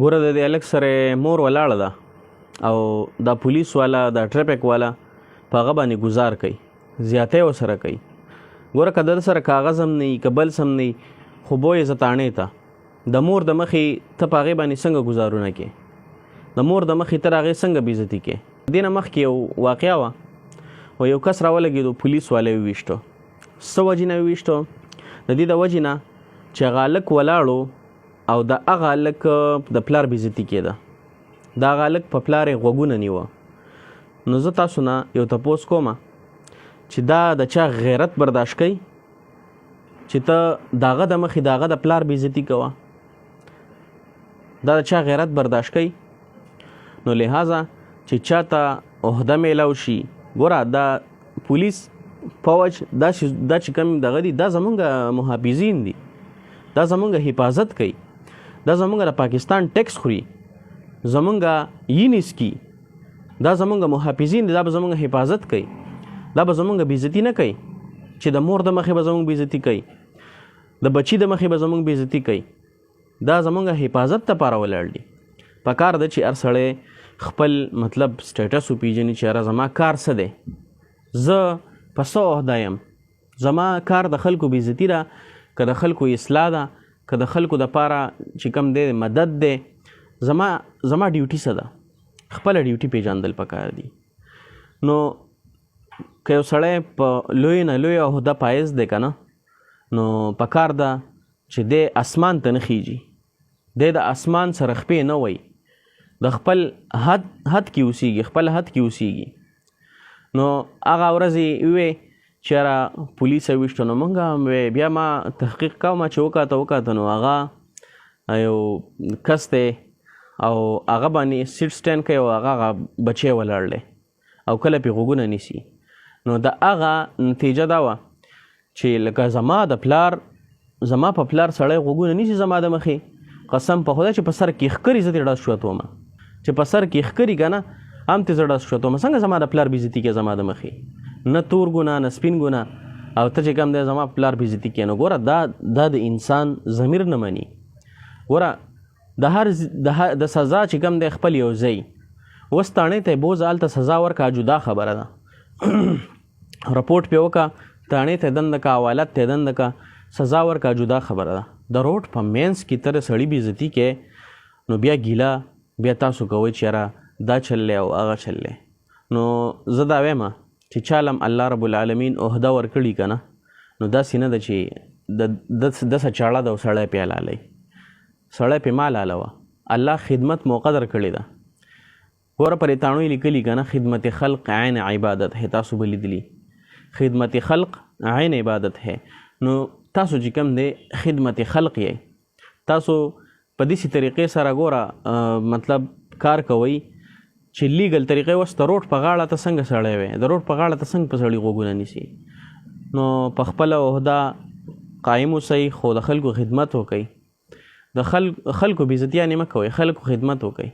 ګوره د دې هلک سره مور ولاړه ده او دا پولیس والا دا ټریفک والا په هغه باندې ګزار کوي، زیاتی ورسره کوي. ګوره که د سره کاغذ هم نه وي که بل څه هم نه وي خو بویې زه تاڼې ته د مور د مخې ته په هغې باندې څنګه ګزارونه کې، د مور د مخې ته هغې څنګه بېزتي کې. دې نه مخکې یو واقعه وه و یو کس راولګېدو، پولیس والا یې وویشتو. څه وجې نه یې وویشتو؟ د دې د وجې نه چې هغه هلک ولاړو او د هغه هلک د پلار بېزتي کېده، د هغه هلک په پلار یې غوږونه نیوه. نو زه تاسو نه یو تپوس کومه چې دا د چا غیرت برداشت کوي چې ته د هغه د مخې د هغه د پلار بېزتي کوه؟ دا د چا غیرت برداشت کوي؟ نو لحاظه چې چاته عهده میلاو شي، ګوره دا پولیس فوج دا چې کوم دغه دي دا زمونږ محافظین دي، دا زمونږ حفاظت کوي، دا زمونږ د پاکستان ټیکس خوري، زمونږ یې نیسکي، دا زمونږ محافظین دي، دا به زمونږ حفاظت کوي، دا به زمونږ بېزتي نه کوي چې د مور د مخې به زمونږ بېزتي کوي، د بچي د مخې به زمونږ بېزتي کوي. دا زمونږ حفاظت دپاره ولاړ دي. پکار ده چې هر سړی خپل مطلب سټیټس وپېژني چې یاره زما کار څه دی، زه په څه عهده یم، زما کار د خلکو بېزتي ده که د خلکو اصلاح ده که د خلکو دپاره چې کوم دی مدد دی، زما ډیوټي څه ده، خپله ډیوټي پېژندل پکار دي. نو که یو سړی په لوی نه لوی عهده پایز دی که نه، نو پکار ده چې دی اسمان ته نه خیږي، دی د اسمان سره خپې نه وی، د خپل حد کې اوسیږي، خپل حد کې اوسیږي. نو هغه ورځې ووې چې یاره پولیس یې وویشتو، نو مونږ هم بیا ما تحقیق کوم چې وکاته نو هغه یو کس دی او هغه باندې سیټ سټینډ کوي او هغه بچی ولاړ دی او کله پې غوږونه نیسي. نو د هغه نتیجه دا وه چې لکه زما په پلار سړی غوږونه نیسي زما د مخې، قسم په خدای چې په سر کې ښکري زه ترې ډز شوته ومه، چې په سر کې ښکري که نه هم ترې زه ډز شوته ومه. څنګه زما د پلار بېزتي کې زما د مخې، نه تور ګناه نه سپین ګناه، او ته چې کوم دی زما پلار بېزتي کې. نو ګوره دا د انسان ضمیر نه مني. ګوره د سزا چې کوم دی خپل یو ځای، اوس تاڼې ته یې بوځه هلته سزا ورکړه، جدا خبره ده. رپورټ پې وکړه، تاڼې ته یې دنده که، حوالت ته یې دنده که، سزا ورکړه، جدا خبره ده. د روډ په مینس کې ته د سړي بېزتي کې نو بیا ګیله بیا تاسو کوئ چې یاره دا چل دی او هغه چل دی. نو زه دا وایم چې چاله هم الله رب العالمین عهده ورکړي که نه، نو داسې نه ده چې دسه چاړه ده او سړی پې حلالوي، سړی پې ما حلالوه. الله خدمت مقدر کړې ده. ګوره پر تاڼو یې لیکلي که نه، خدمت خلق عین عبادت ہے، تاسو به لیدلي خدمت خلق عین عبادت ہے. نو تاسو چې کوم دی خدمت خلق یې، تاسو په داسې طریقې سره ګوره مطلب کار کوئ چې لیګل طریقې. اوس د روډ په غاړه ته څنګه سړی وی، د روډ په غاړه ته څنګه په سړي غوږونه نیسي. نو په خپله عهده قایم اوسئ، خو د خلکو خدمت وکئ، د خلکو بېزتیانې مه کوئ، خلکو خدمت وکئ.